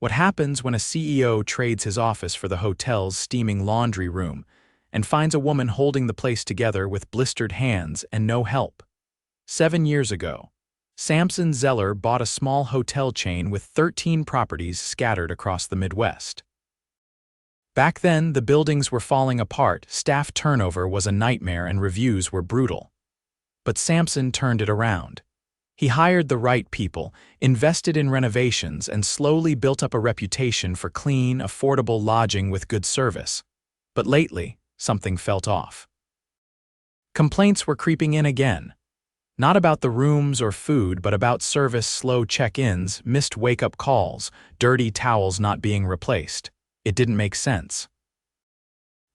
What happens when a CEO trades his office for the hotel's steaming laundry room and finds a woman holding the place together with blistered hands and no help? 7 years ago, Samson Zeller bought a small hotel chain with 13 properties scattered across the Midwest. Back then, the buildings were falling apart, staff turnover was a nightmare, and reviews were brutal. But Samson turned it around. He hired the right people, invested in renovations, and slowly built up a reputation for clean, affordable lodging with good service. But lately, something felt off. Complaints were creeping in again. Not about the rooms or food, but about service, slow check-ins, missed wake-up calls, dirty towels not being replaced. It didn't make sense.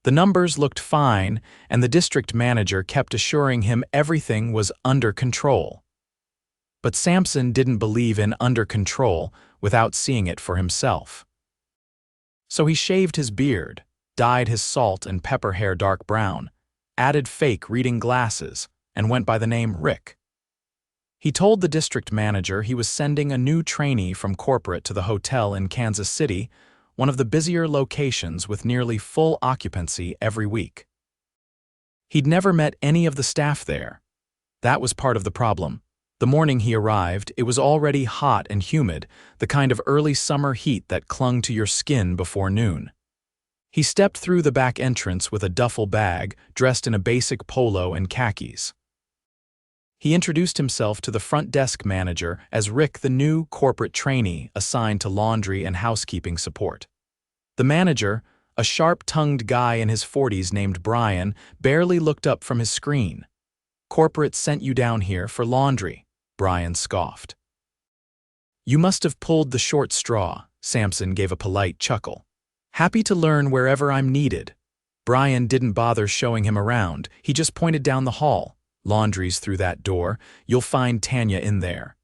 The numbers looked fine, and the district manager kept assuring him everything was under control. But Samson didn't believe in under control without seeing it for himself. So he shaved his beard, dyed his salt and pepper hair dark brown, added fake reading glasses, and went by the name Rick. He told the district manager he was sending a new trainee from corporate to the hotel in Kansas City, one of the busier locations with nearly full occupancy every week. He'd never met any of the staff there. That was part of the problem. The morning he arrived, it was already hot and humid, the kind of early summer heat that clung to your skin before noon. He stepped through the back entrance with a duffel bag, dressed in a basic polo and khakis. He introduced himself to the front desk manager as Rick, the new corporate trainee assigned to laundry and housekeeping support. The manager, a sharp-tongued guy in his 40s named Brian, barely looked up from his screen. "Corporate sent you down here for laundry," Brian scoffed. "You must have pulled the short straw," Samson gave a polite chuckle. "Happy to learn wherever I'm needed." Brian didn't bother showing him around, he just pointed down the hall. "Laundry's through that door, you'll find Tanya in there.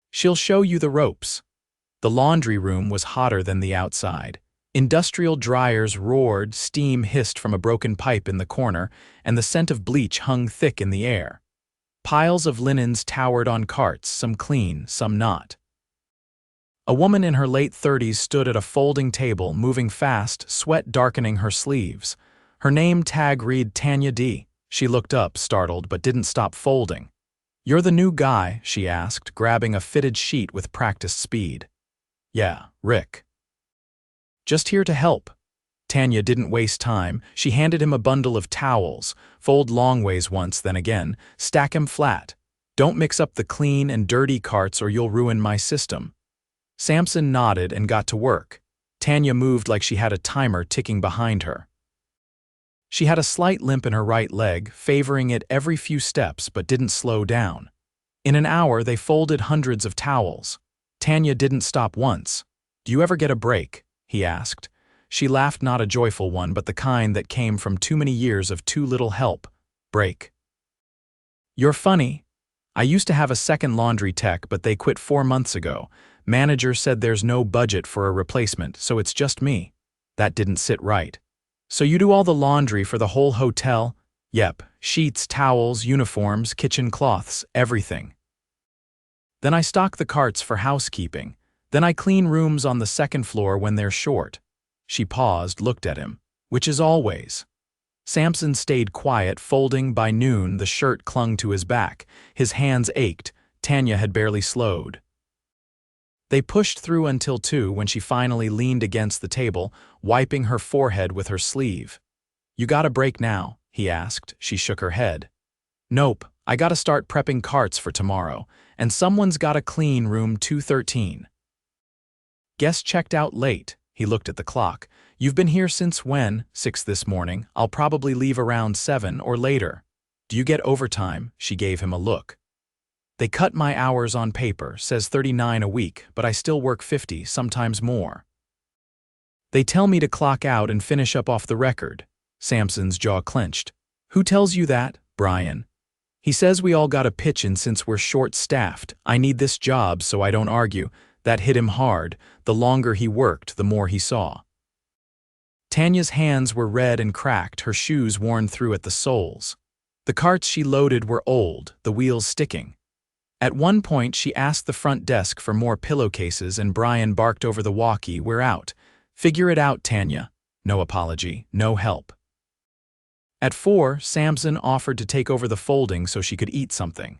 She'll show you the ropes." The laundry room was hotter than the outside. Industrial dryers roared, steam hissed from a broken pipe in the corner, and the scent of bleach hung thick in the air. Piles of linens towered on carts, some clean, some not. A woman in her late 30s stood at a folding table, moving fast, sweat darkening her sleeves. Her name tag read Tanya D. She looked up, startled, but didn't stop folding. "You're the new guy?" she asked, grabbing a fitted sheet with practiced speed. "Yeah, Rick. Just here to help." Tanya didn't waste time. She handed him a bundle of towels. "Fold long ways once, then again. Stack 'em flat. Don't mix up the clean and dirty carts or you'll ruin my system." Samson nodded and got to work. Tanya moved like she had a timer ticking behind her. She had a slight limp in her right leg, favoring it every few steps, but didn't slow down. In an hour, they folded hundreds of towels. Tanya didn't stop once. "Do you ever get a break?" he asked. She laughed, not a joyful one, but the kind that came from too many years of too little help. "Break? You're funny. I used to have a second laundry tech, but they quit 4 months ago. Manager said there's no budget for a replacement, so it's just me." That didn't sit right. "So you do all the laundry for the whole hotel?" "Yep, sheets, towels, uniforms, kitchen cloths, everything. Then I stock the carts for housekeeping. Then I clean rooms on the second floor when they're short." She paused, looked at him. "Which is always." Samson stayed quiet, folding. By noon, the shirt clung to his back. His hands ached. Tanya had barely slowed. They pushed through until 2 when she finally leaned against the table, wiping her forehead with her sleeve. "You got a break now?" he asked. She shook her head. "Nope, I gotta start prepping carts for tomorrow, and someone's gotta clean room 213. Guest checked out late." He looked at the clock. "You've been here since when?" 6 this morning. "I'll probably leave around 7 or later." "Do you get overtime?" She gave him a look. "They cut my hours on paper, says 39 a week, but I still work 50, sometimes more. They tell me to clock out and finish up off the record." Samson's jaw clenched. "Who tells you that?" "Brian. He says we all gotta pitch in since we're short-staffed. I need this job, so I don't argue." That hit him hard. The longer he worked, the more he saw. Tanya's hands were red and cracked, her shoes worn through at the soles. The carts she loaded were old, the wheels sticking. At one point, she asked the front desk for more pillowcases and Brian barked over the walkie, "We're out. Figure it out, Tanya." No apology, no help. At 4, Samson offered to take over the folding so she could eat something.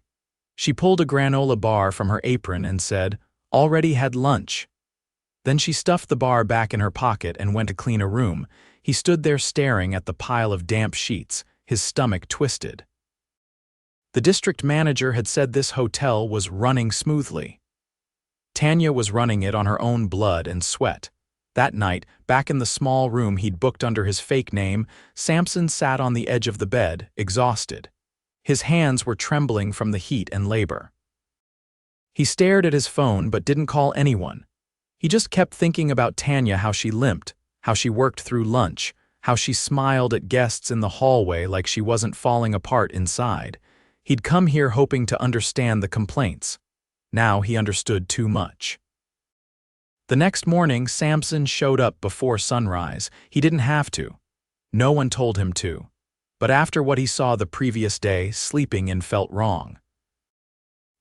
She pulled a granola bar from her apron and said, "Already had lunch." Then she stuffed the bar back in her pocket and went to clean a room. He stood there staring at the pile of damp sheets, his stomach twisted. The district manager had said this hotel was running smoothly. Tanya was running it on her own blood and sweat. That night, back in the small room he'd booked under his fake name, Samson sat on the edge of the bed, exhausted. His hands were trembling from the heat and labor. He stared at his phone but didn't call anyone. He just kept thinking about Tanya, how she limped, how she worked through lunch, how she smiled at guests in the hallway like she wasn't falling apart inside. He'd come here hoping to understand the complaints. Now he understood too much. The next morning, Samson showed up before sunrise. He didn't have to. No one told him to. But after what he saw the previous day, sleeping in felt wrong.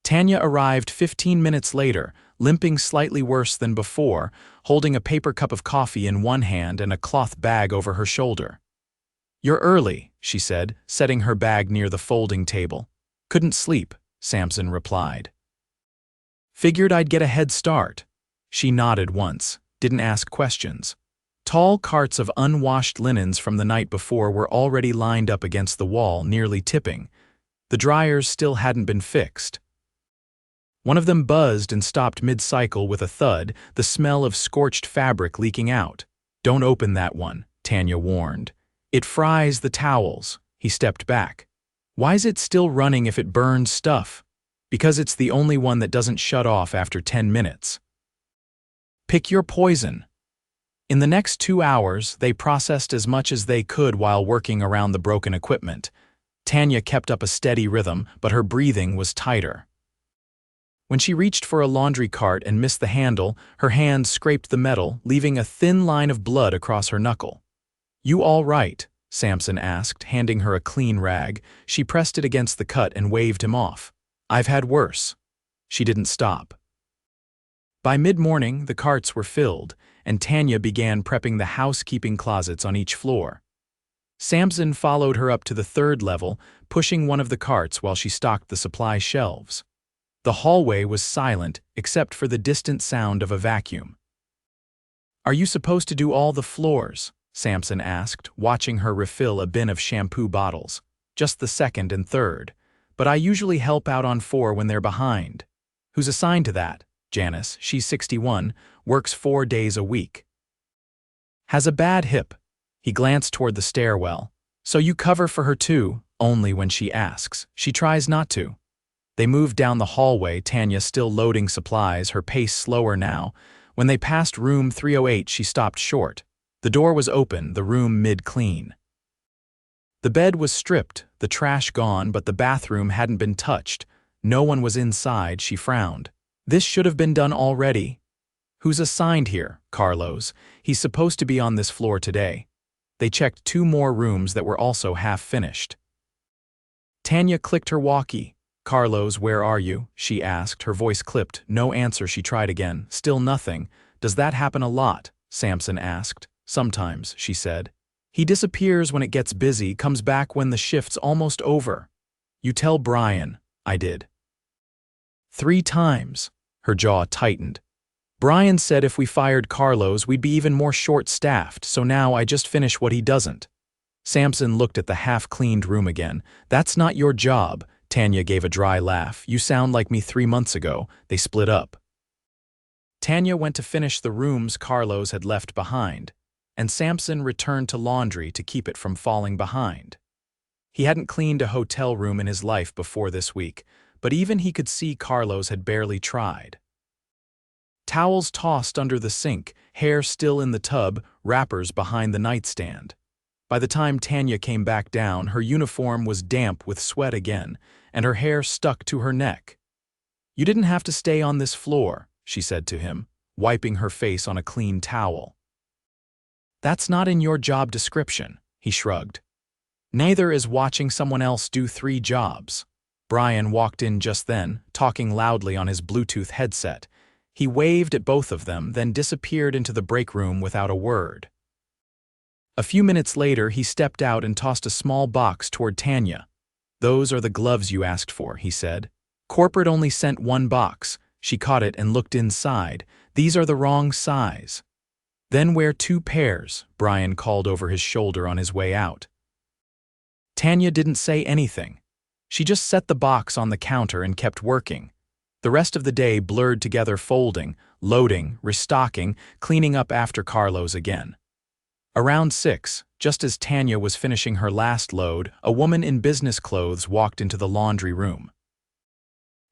Tanya arrived 15 minutes later, limping slightly worse than before, holding a paper cup of coffee in one hand and a cloth bag over her shoulder. "You're early," she said, setting her bag near the folding table. "Couldn't sleep," Samson replied. "Figured I'd get a head start." She nodded once, didn't ask questions. Tall carts of unwashed linens from the night before were already lined up against the wall, nearly tipping. The dryers still hadn't been fixed. One of them buzzed and stopped mid-cycle with a thud, the smell of scorched fabric leaking out. "Don't open that one," Tanya warned. "It fries the towels." He stepped back. "Why's it still running if it burns stuff?" "Because it's the only one that doesn't shut off after 10 minutes. Pick your poison." In the next 2 hours, they processed as much as they could while working around the broken equipment. Tanya kept up a steady rhythm, but her breathing was tighter. When she reached for a laundry cart and missed the handle, her hand scraped the metal, leaving a thin line of blood across her knuckle. "You all right?" Samson asked, handing her a clean rag. She pressed it against the cut and waved him off. "I've had worse." She didn't stop. By mid-morning, the carts were filled, and Tanya began prepping the housekeeping closets on each floor. Samson followed her up to the 3rd level, pushing one of the carts while she stocked the supply shelves. The hallway was silent except for the distant sound of a vacuum. "Are you supposed to do all the floors?" Samson asked, watching her refill a bin of shampoo bottles. "Just the 2nd and 3rd. But I usually help out on 4 when they're behind." "Who's assigned to that?" "Janice, she's 61, works 4 days a week. Has a bad hip." He glanced toward the stairwell. "So you cover for her too?" "Only when she asks. She tries not to." They moved down the hallway, Tanya still loading supplies, her pace slower now. When they passed room 308, she stopped short. The door was open, the room mid-clean. The bed was stripped, the trash gone, but the bathroom hadn't been touched. No one was inside, she frowned. "This should have been done already." "Who's assigned here?" "Carlos. He's supposed to be on this floor today." They checked 2 more rooms that were also half-finished. Tanya clicked her walkie. "Carlos, where are you?" she asked, her voice clipped. No answer. She tried again. Still nothing. "Does that happen a lot?" Samson asked. "Sometimes," she said. "He disappears when it gets busy, comes back when the shift's almost over." "You tell Brian." "I did." 3 times. Her jaw tightened. "Brian said if we fired Carlos, we'd be even more short-staffed, so now I just finish what he doesn't." Samson looked at the half-cleaned room again. "That's not your job." Tanya gave a dry laugh. "You sound like me 3 months ago." They split up. Tanya went to finish the rooms Carlos had left behind, and Samson returned to laundry to keep it from falling behind. He hadn't cleaned a hotel room in his life before this week, but even he could see Carlos had barely tried. Towels tossed under the sink, hair still in the tub, wrappers behind the nightstand. By the time Tanya came back down, her uniform was damp with sweat again, and her hair stuck to her neck. "You didn't have to stay on this floor," she said to him, wiping her face on a clean towel. "That's not in your job description," he shrugged. "Neither is watching someone else do 3 jobs." Brian walked in just then, talking loudly on his Bluetooth headset. He waved at both of them, then disappeared into the break room without a word. A few minutes later, he stepped out and tossed a small box toward Tanya. "Those are the gloves you asked for," he said. "Corporate only sent one box." She caught it and looked inside. "These are the wrong size." "Then wear 2 pairs," Brian called over his shoulder on his way out. Tanya didn't say anything. She just set the box on the counter and kept working. The rest of the day blurred together, folding, loading, restocking, cleaning up after Carlos again. Around 6, just as Tanya was finishing her last load, a woman in business clothes walked into the laundry room.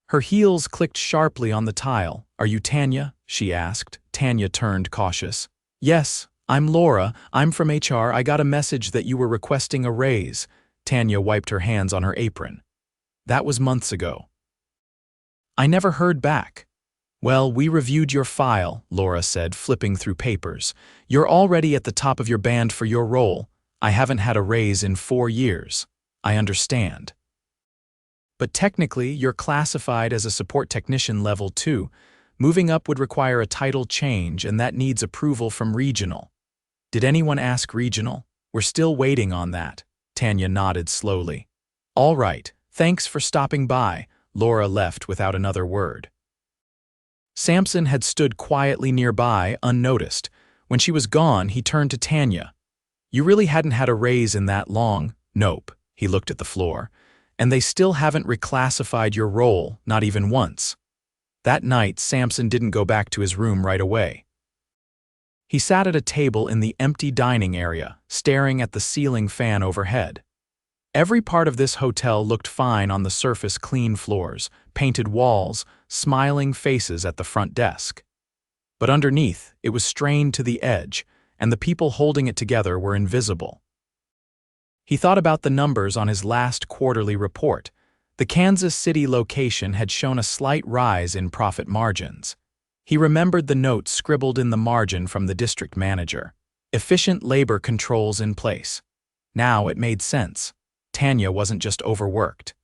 Her heels clicked sharply on the tile. "Are you Tanya?" she asked. Tanya turned cautious. "Yes, I'm Laura. I'm from HR. I got a message that you were requesting a raise." Tanya wiped her hands on her apron. "That was months ago. I never heard back." "Well, we reviewed your file," Laura said, flipping through papers. "You're already at the top of your band for your role. I haven't had a raise in 4 years. I understand. But technically, you're classified as a support technician level 2. Moving up would require a title change, and that needs approval from regional." "Did anyone ask regional?" "We're still waiting on that." Tanya nodded slowly. "All right, thanks for stopping by." Laura left without another word. Samson had stood quietly nearby, unnoticed. When she was gone, he turned to Tanya. "You really hadn't had a raise in that long?" "Nope." He looked at the floor. "And they still haven't reclassified your role, not even once." That night, Samson didn't go back to his room right away. He sat at a table in the empty dining area, staring at the ceiling fan overhead. Every part of this hotel looked fine on the surface: clean floors, painted walls, smiling faces at the front desk. But underneath, it was strained to the edge, and the people holding it together were invisible. He thought about the numbers on his last quarterly report. The Kansas City location had shown a slight rise in profit margins. He remembered the note scribbled in the margin from the district manager. Efficient labor controls in place. Now it made sense. Tanya wasn't just overworked.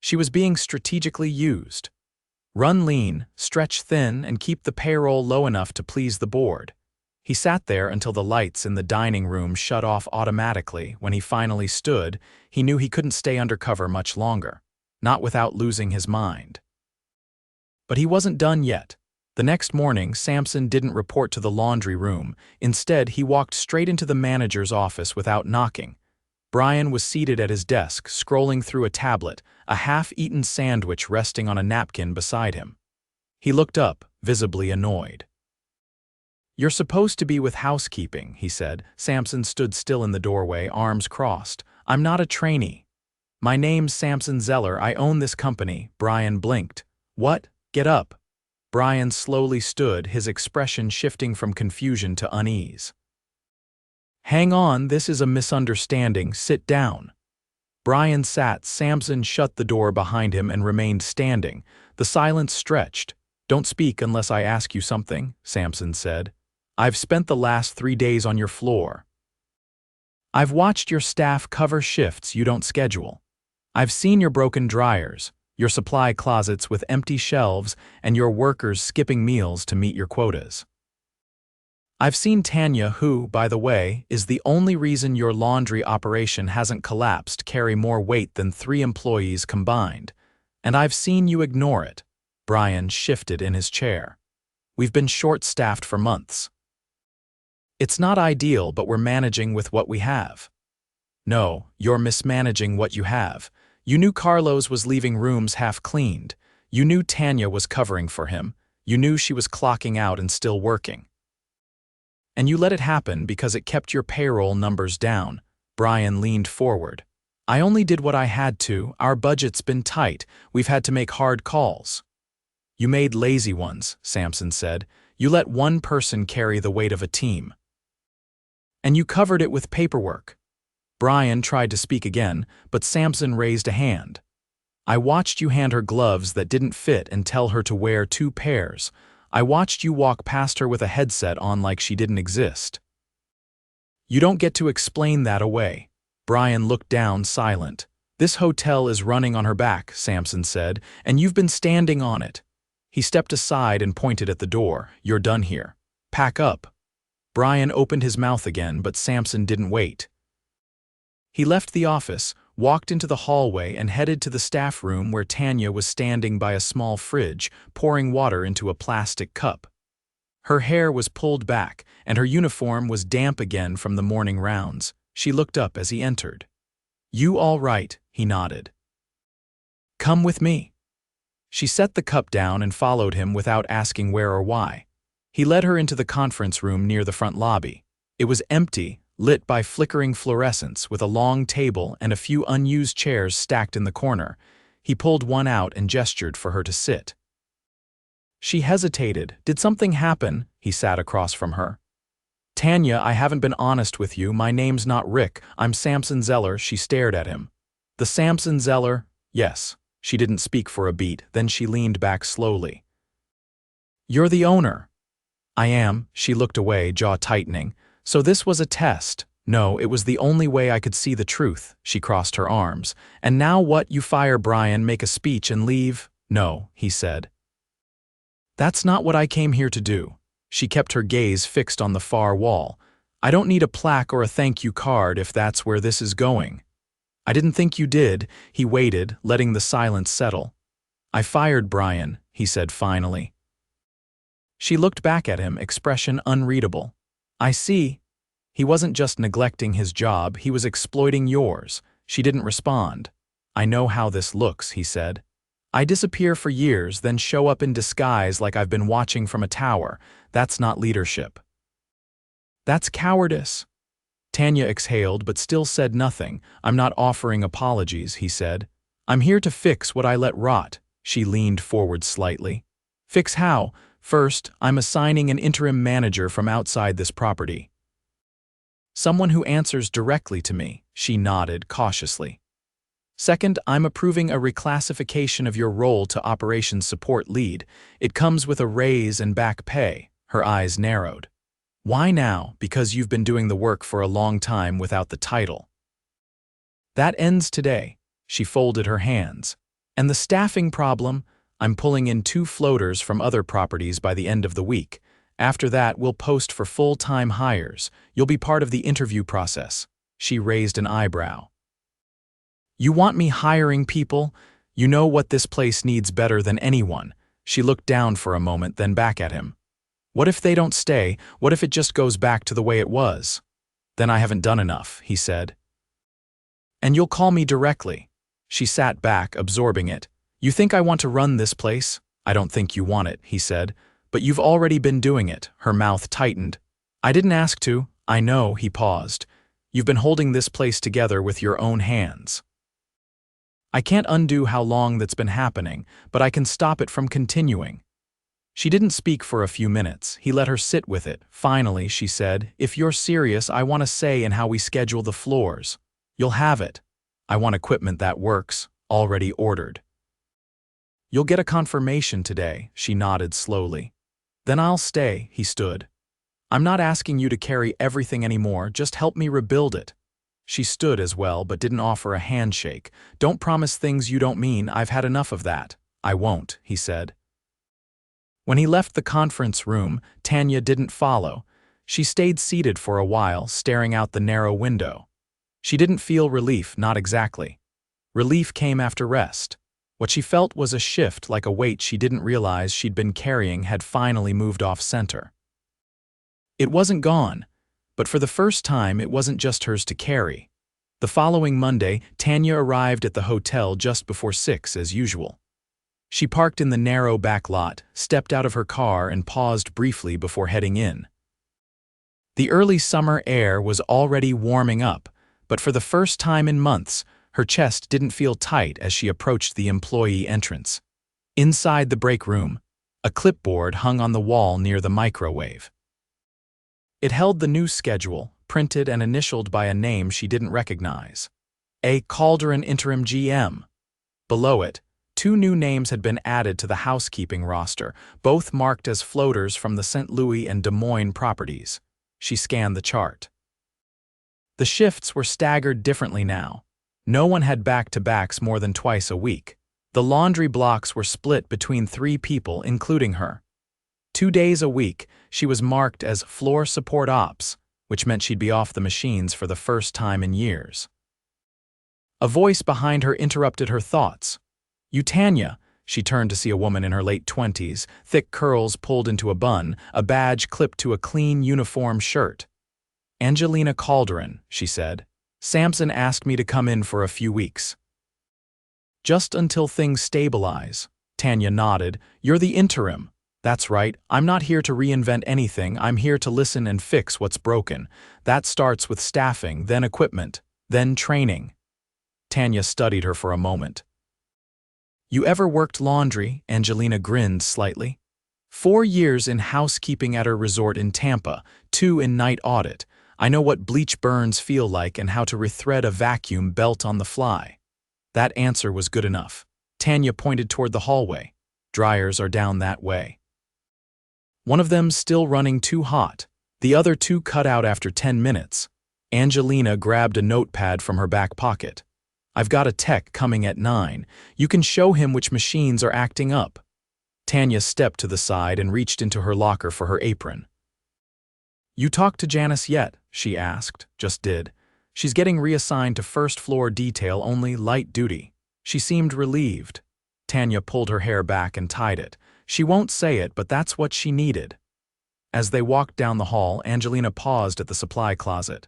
She was being strategically used. Run lean, stretch thin, and keep the payroll low enough to please the board. He sat there until the lights in the dining room shut off automatically. When he finally stood, he knew he couldn't stay undercover much longer, not without losing his mind. But he wasn't done yet. The next morning, Samson didn't report to the laundry room. Instead, he walked straight into the manager's office without knocking. Brian was seated at his desk, scrolling through a tablet, a half-eaten sandwich resting on a napkin beside him. He looked up, visibly annoyed. "You're supposed to be with housekeeping," he said. Samson stood still in the doorway, arms crossed. "I'm not a trainee. My name's Samson Zeller. I own this company." Brian blinked. "What? Get up." Brian slowly stood, his expression shifting from confusion to unease. "Hang on, this is a misunderstanding. Sit down." Brian sat. Samson shut the door behind him and remained standing. The silence stretched. "Don't speak unless I ask you something," Samson said. "I've spent the last 3 days on your floor. I've watched your staff cover shifts you don't schedule. I've seen your broken dryers, your supply closets with empty shelves, and your workers skipping meals to meet your quotas. I've seen Tanya, who, by the way, is the only reason your laundry operation hasn't collapsed, carry more weight than 3 employees combined. And I've seen you ignore it." Brian shifted in his chair. "We've been short-staffed for months. It's not ideal, but we're managing with what we have." "No, you're mismanaging what you have. You knew Carlos was leaving rooms half-cleaned. You knew Tanya was covering for him. You knew she was clocking out and still working. And you let it happen because it kept your payroll numbers down." Brian leaned forward. "I only did what I had to. Our budget's been tight. We've had to make hard calls." "You made lazy ones," Samson said. "You let one person carry the weight of a team. And you covered it with paperwork." Brian tried to speak again, but Samson raised a hand. "I watched you hand her gloves that didn't fit and tell her to wear 2 pairs. I watched you walk past her with a headset on like she didn't exist. You don't get to explain that away." Brian looked down, silent. "This hotel is running on her back," Samson said, "and you've been standing on it." He stepped aside and pointed at the door. "You're done here. Pack up." Brian opened his mouth again, but Samson didn't wait. He left the office, walked into the hallway, and headed to the staff room where Tanya was standing by a small fridge, pouring water into a plastic cup. Her hair was pulled back, and her uniform was damp again from the morning rounds. She looked up as he entered. "You all right?" he nodded. "Come with me." She set the cup down and followed him without asking where or why. He led her into the conference room near the front lobby. It was empty, lit by flickering fluorescents, with a long table and a few unused chairs stacked in the corner. He pulled one out and gestured for her to sit. She hesitated. "Did something happen?" He sat across from her. "Tanya, I haven't been honest with you. My name's not Rick. I'm Samson Zeller." She stared at him. "The Samson Zeller?" "Yes." She didn't speak for a beat, then she leaned back slowly. "You're the owner." "I am." She looked away, jaw tightening. "So this was a test." "No, it was the only way I could see the truth." She crossed her arms. "And now what? You fire Brian, make a speech, and leave?" "No," he said. "That's not what I came here to do." She kept her gaze fixed on the far wall. "I don't need a plaque or a thank you card if that's where this is going." "I didn't think you did." He waited, letting the silence settle. "I fired Brian," he said finally. She looked back at him, expression unreadable. "I see." "He wasn't just neglecting his job, he was exploiting yours." She didn't respond. "I know how this looks," he said. "I disappear for years, then show up in disguise like I've been watching from a tower. That's not leadership. That's cowardice." Tanya exhaled but still said nothing. "I'm not offering apologies," he said. "I'm here to fix what I let rot." She leaned forward slightly. "Fix how?" "First, I'm assigning an interim manager from outside this property. Someone who answers directly to me." She nodded cautiously. "Second, I'm approving a reclassification of your role to operations support lead. It comes with a raise and back pay." Her eyes narrowed. "Why now?" "Because you've been doing the work for a long time without the title." "That ends today." She folded her hands. "And the staffing problem? I'm pulling in 2 floaters from other properties by the end of the week. After that, we'll post for full-time hires. You'll be part of the interview process." She raised an eyebrow. "You want me hiring people? You know what this place needs better than anyone." She looked down for a moment, then back at him. "What if they don't stay? What if it just goes back to the way it was?" "Then I haven't done enough," he said. "And you'll call me directly." She sat back, absorbing it. "You think I want to run this place?" "I don't think you want it," he said. "But you've already been doing it." Her mouth tightened. "I didn't ask to." "I know," he paused. "You've been holding this place together with your own hands. I can't undo how long that's been happening, but I can stop it from continuing." She didn't speak for a few minutes. He let her sit with it. Finally, she said, "If you're serious, I want a say in how we schedule the floors." "You'll have it." "I want equipment that works, already ordered." "You'll get a confirmation today." She nodded slowly. "Then I'll stay." He stood. "I'm not asking you to carry everything anymore, just help me rebuild it." She stood as well, but didn't offer a handshake. "Don't promise things you don't mean. I've had enough of that." "I won't," he said. When he left the conference room, Tanya didn't follow. She stayed seated for a while, staring out the narrow window. She didn't feel relief, not exactly. Relief came after rest. What she felt was a shift, like a weight she didn't realize she'd been carrying had finally moved off center. It wasn't gone, but for the first time it wasn't just hers to carry. The following Monday, Tanya arrived at the hotel just before 6 as usual. She parked in the narrow back lot, stepped out of her car and paused briefly before heading in. The early summer air was already warming up, but for the first time in months, her chest didn't feel tight as she approached the employee entrance. Inside the break room, a clipboard hung on the wall near the microwave. It held the new schedule, printed and initialed by a name she didn't recognize. A. Calderon Interim GM. Below it, 2 new names had been added to the housekeeping roster, both marked as floaters from the St. Louis and Des Moines properties. She scanned the chart. The shifts were staggered differently now. No one had back-to-backs more than twice a week. The laundry blocks were split between 3 people, including her. 2 days a week, she was marked as floor support ops, which meant she'd be off the machines for the first time in years. A voice behind her interrupted her thoughts. "You, Tanya." She turned to see a woman in her late 20s, thick curls pulled into a bun, a badge clipped to a clean uniform shirt. "Angelina Calderon," she said. "Samson asked me to come in for a few weeks." "Just until things stabilize." Tanya nodded. "You're the interim." "That's right. I'm not here to reinvent anything. I'm here to listen and fix what's broken. That starts with staffing, then equipment, then training." Tanya studied her for a moment. "You ever worked laundry?" Angelina grinned slightly. 4 years in housekeeping at her resort in Tampa, 2 in night audit. I know what bleach burns feel like and how to rethread a vacuum belt on the fly." That answer was good enough. Tanya pointed toward the hallway. "Dryers are down that way. One of them's still running too hot. The other 2 cut out after 10 minutes. Angelina grabbed a notepad from her back pocket. "I've got a tech coming at 9. You can show him which machines are acting up." Tanya stepped to the side and reached into her locker for her apron. "You talked to Janice yet?" she asked. "Just did. She's getting reassigned to first floor detail, only light duty." She seemed relieved. Tanya pulled her hair back and tied it. "She won't say it, but that's what she needed." As they walked down the hall, Angelina paused at the supply closet.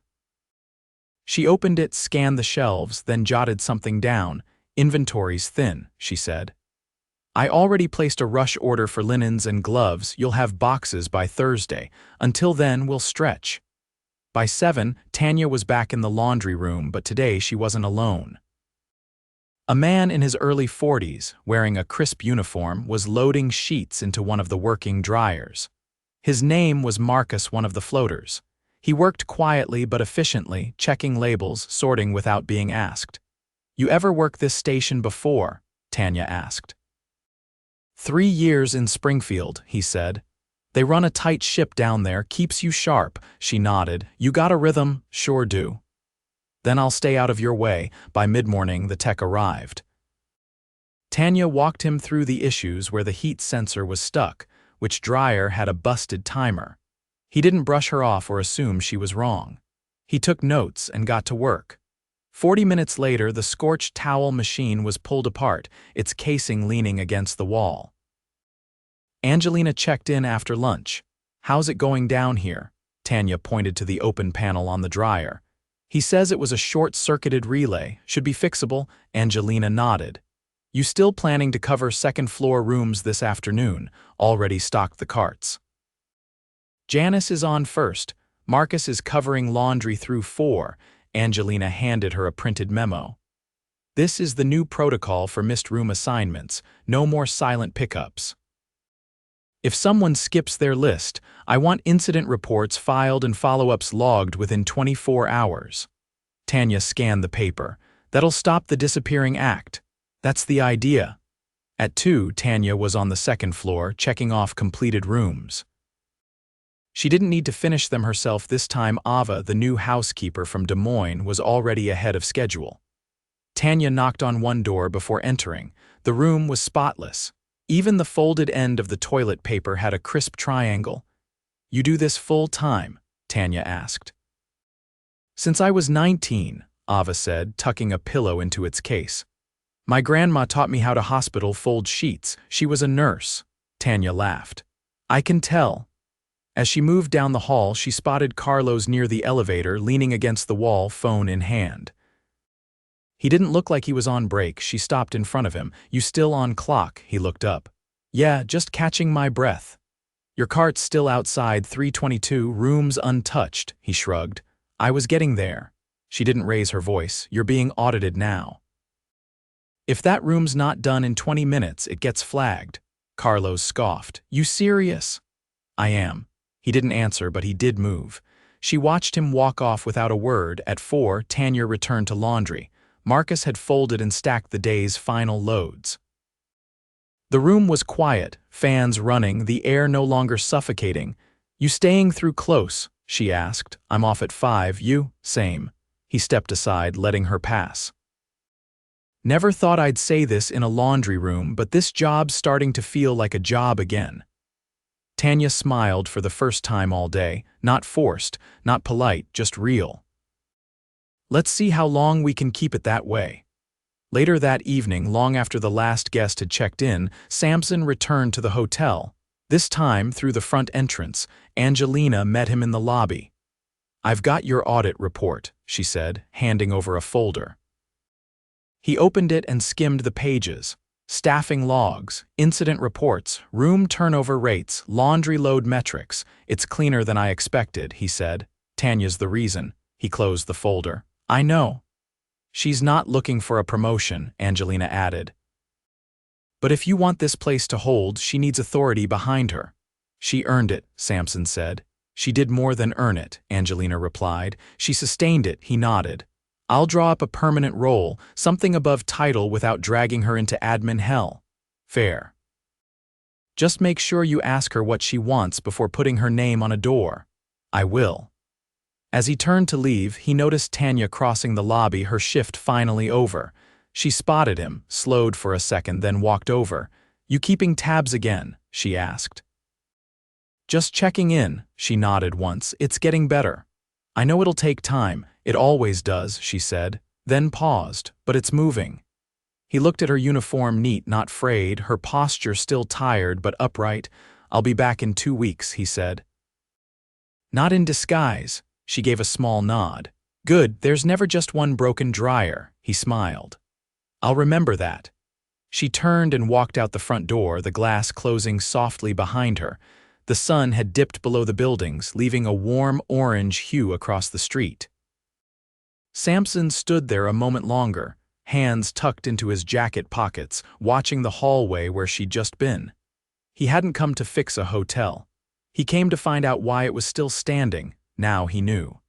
She opened it, scanned the shelves, then jotted something down. "Inventory's thin," she said. "I already placed a rush order for linens and gloves. You'll have boxes by Thursday. Until then, we'll stretch." By 7, Tanya was back in the laundry room, but today she wasn't alone. A man in his early 40s, wearing a crisp uniform, was loading sheets into one of the working dryers. His name was Marcus, one of the floaters. He worked quietly but efficiently, checking labels, sorting without being asked. "You ever worked this station before?" Tanya asked. 3 years in Springfield," he said. "They run a tight ship down there, keeps you sharp." She nodded. "You got a rhythm?" "Sure do." "Then I'll stay out of your way." By mid-morning, the tech arrived. Tanya walked him through the issues where the heat sensor was stuck, which dryer had a busted timer. He didn't brush her off or assume she was wrong. He took notes and got to work. 40 minutes later, the scorched towel machine was pulled apart, its casing leaning against the wall. Angelina checked in after lunch. "How's it going down here?" Tanya pointed to the open panel on the dryer. "He says it was a short-circuited relay. Should be fixable." Angelina nodded. "You still planning to cover second-floor rooms this afternoon? Already stocked the carts." "Janice is on first. Marcus is covering laundry through 4. Angelina handed her a printed memo. "This is the new protocol for missed room assignments. No more silent pickups. If someone skips their list, I want incident reports filed and follow-ups logged within 24 hours. Tanya scanned the paper. "That'll stop the disappearing act." "That's the idea." At 2, Tanya was on the second floor, checking off completed rooms. She didn't need to finish them herself this time. Ava, the new housekeeper from Des Moines, was already ahead of schedule. Tanya knocked on one door before entering. The room was spotless. Even the folded end of the toilet paper had a crisp triangle. "You do this full-time?" Tanya asked. "Since I was 19, Ava said, tucking a pillow into its case. "My grandma taught me how to hospital fold sheets. She was a nurse." Tanya laughed. "I can tell." As she moved down the hall, she spotted Carlos near the elevator, leaning against the wall, phone in hand. He didn't look like he was on break. She stopped in front of him. "You still on clock?" He looked up. "Yeah, just catching my breath." "Your cart's still outside 322, rooms untouched," he shrugged. "I was getting there." She didn't raise her voice. "You're being audited now. If that room's not done in 20 minutes, it gets flagged." Carlos scoffed. "You serious?" "I am." He didn't answer, but he did move. She watched him walk off without a word. At 4, Tanya returned to laundry. Marcus had folded and stacked the day's final loads. The room was quiet, fans running, the air no longer suffocating. "You staying through close?" she asked. "I'm off at 5, you?" "Same." He stepped aside, letting her pass. Never thought I'd say this in a laundry room, but this job's starting to feel like a job again. Tanya smiled for the first time all day, not forced, not polite, just real. Let's see how long we can keep it that way. Later that evening, long after the last guest had checked in, Samson returned to the hotel. This time, through the front entrance, Angelina met him in the lobby. "I've got your audit report," she said, handing over a folder. He opened it and skimmed the pages. Staffing logs, incident reports, room turnover rates, laundry load metrics. "It's cleaner than I expected," he said. "Tanya's the reason." He closed the folder. "I know." "She's not looking for a promotion," Angelina added. "But if you want this place to hold, she needs authority behind her." "She earned it," Samson said. "She did more than earn it," Angelina replied. "She sustained it," he nodded. "I'll draw up a permanent role, something above title without dragging her into admin hell." "Fair. Just make sure you ask her what she wants before putting her name on a door." "I will." As he turned to leave, he noticed Tanya crossing the lobby, her shift finally over. She spotted him, slowed for a second, then walked over. "You keeping tabs again?" she asked. "Just checking in," she nodded once. "It's getting better." "I know it'll take time. It always does," she said, then paused. "But it's moving." He looked at her uniform, neat, not frayed, her posture still tired but upright. "I'll be back in 2 weeks," he said. "Not in disguise." She gave a small nod. "Good, there's never just one broken dryer," he smiled. "I'll remember that." She turned and walked out the front door, the glass closing softly behind her. The sun had dipped below the buildings, leaving a warm orange hue across the street. Samson stood there a moment longer, hands tucked into his jacket pockets, watching the hallway where she'd just been. He hadn't come to fix a hotel. He came to find out why it was still standing. Now he knew.